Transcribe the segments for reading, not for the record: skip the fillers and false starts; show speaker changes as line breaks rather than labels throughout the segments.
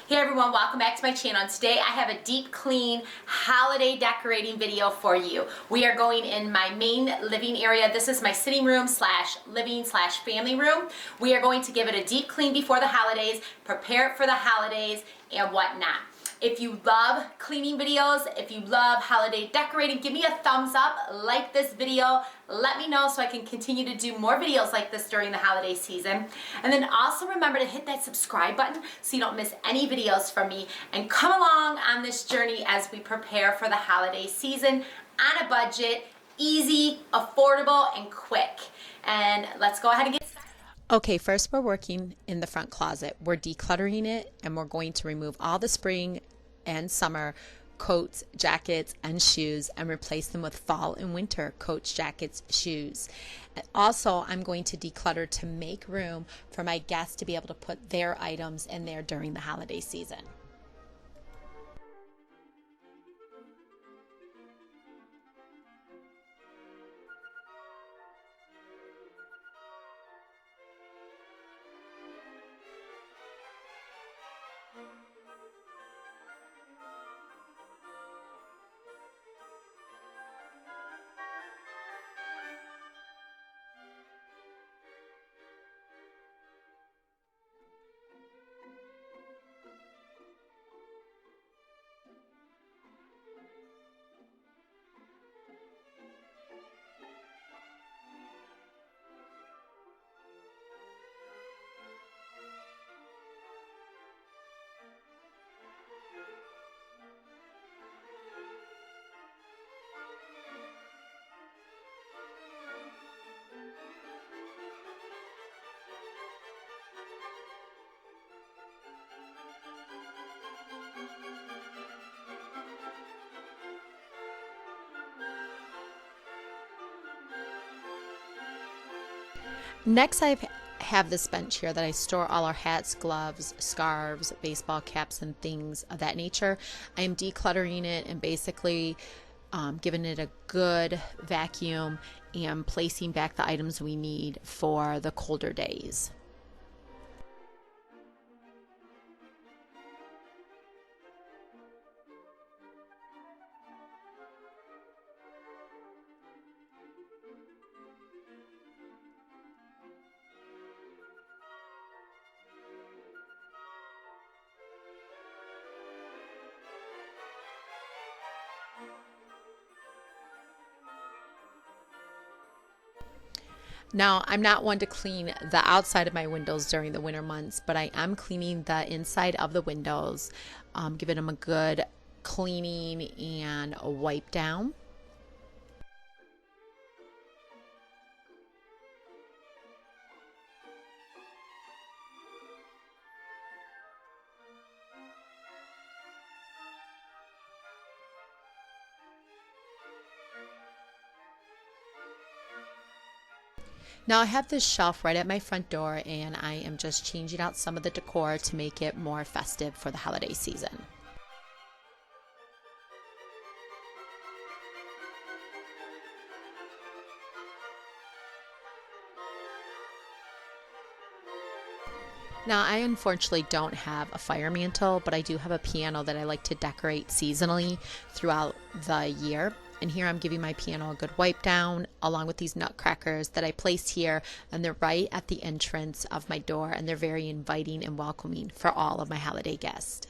Hey everyone, welcome back to my channel. And today I have a deep clean holiday decorating video for you. We are going in my main living area. This is my sitting room slash living slash family room. We are going to give it a deep clean before the holidays, prepare it for the holidays and whatnot. If you love cleaning videos, if you love holiday decorating, give me a thumbs up, like this video, let me know so I can continue to do more videos like this during the holiday season. And then also remember to hit that subscribe button so you don't miss any videos from me, and come along on this journey as we prepare for the holiday season on a budget, easy, affordable, and quick. And let's go ahead and get started.
Okay, first we're working in the front closet. We're decluttering it and we're going to remove all the spring and summer coats, jackets, and shoes and replace them with fall and winter coats, jackets, shoes. Also, I'm going to declutter to make room for my guests to be able to put their items in there during the holiday season. Next, I have this bench here that I store all our hats, gloves, scarves, baseball caps, and things of that nature. I am decluttering it and basically giving it a good vacuum and placing back the items we need for the colder days. Now, I'm not one to clean the outside of my windows during the winter months, but I am cleaning the inside of the windows, giving them a good cleaning and a wipe down. Now I have this shelf right at my front door and I am just changing out some of the decor to make it more festive for the holiday season. Now I unfortunately don't have a fire mantle, but I do have a piano that I like to decorate seasonally throughout the year. And here I'm giving my piano a good wipe down along with these nutcrackers that I placed here, and they're right at the entrance of my door and they're very inviting and welcoming for all of my holiday guests.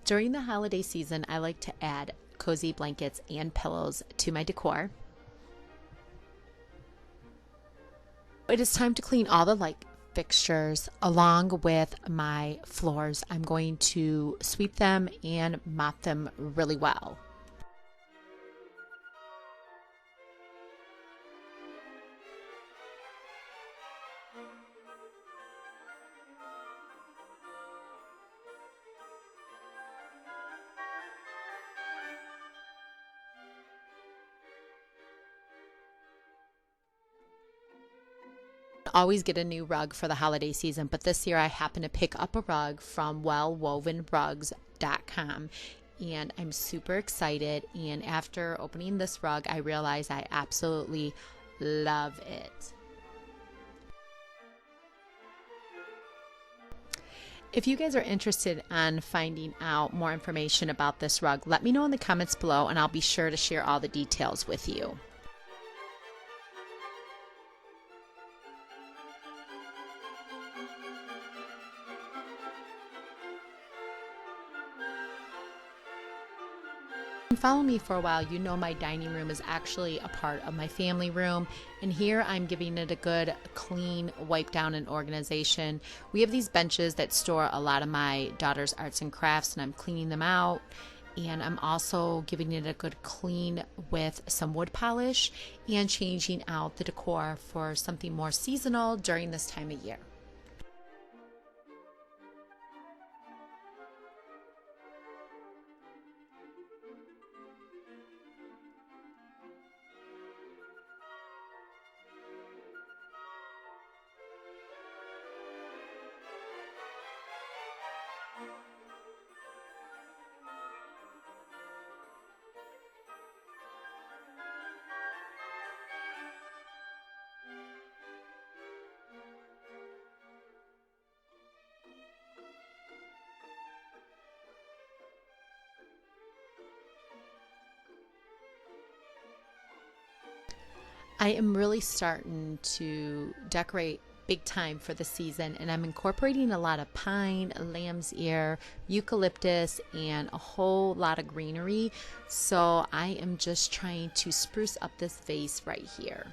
During the holiday season, I like to add cozy blankets and pillows to my decor. It is time to clean all the light fixtures along with my floors. I'm going to sweep them and mop them really well. Always get a new rug for the holiday season, but this year I happened to pick up a rug from wellwovenrugs.com and I'm super excited, and after opening this rug I realized I absolutely love it. If you guys are interested in finding out more information about this rug, let me know in the comments below and I'll be sure to share all the details with you. Follow me for a while, you know my dining room is actually a part of my family room, and here I'm giving it a good clean wipe down and organization. We have these benches that store a lot of my daughter's arts and crafts, and I'm cleaning them out, and I'm also giving it a good clean with some wood polish and changing out the decor for something more seasonal during this time of year. I am really starting to decorate big time for the season, and I'm incorporating a lot of pine, lamb's ear, eucalyptus, and a whole lot of greenery. So I am just trying to spruce up this vase right here.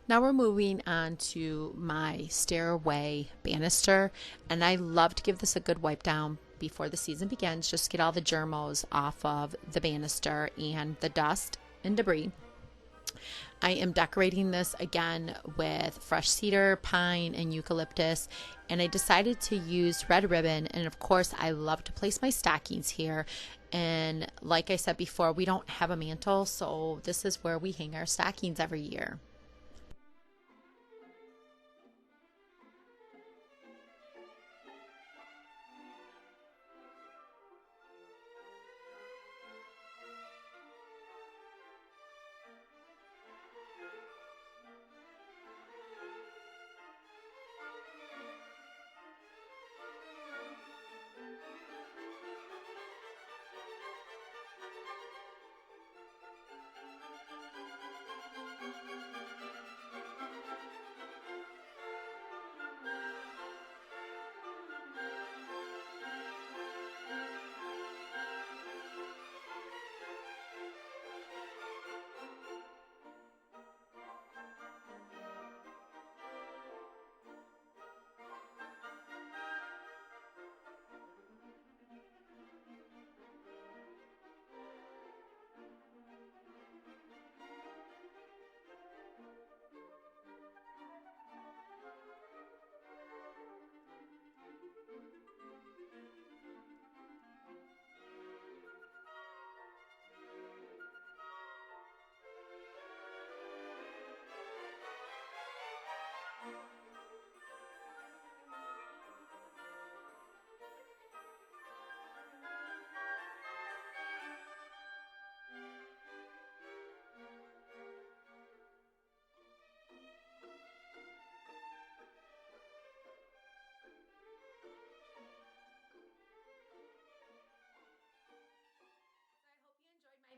Now we're moving on to my Stairway banister, and I love to give this a good wipe down before the season begins. Just get all the germos off of the banister and the dust and debris. I am decorating this again with fresh cedar, pine, and eucalyptus, and I decided to use red ribbon, and of course I love to place my stockings here. And like I said before, we don't have a mantle, so this is where we hang our stockings every year.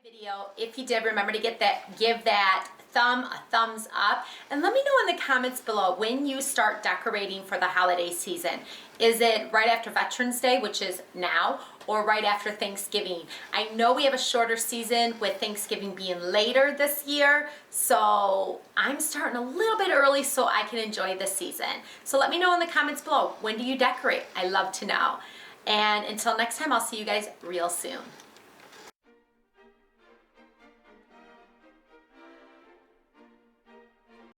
Video. If you did, remember to give that a thumbs up, and let me know in the comments below when you start decorating for the holiday season. Is it right after Veterans Day, which is now, or right after Thanksgiving? I know we have a shorter season with Thanksgiving being later this year, so I'm starting a little bit early so I can enjoy the season. So let me know in the comments below, when do you decorate? I love to know. And until next time, I'll see you guys real soon.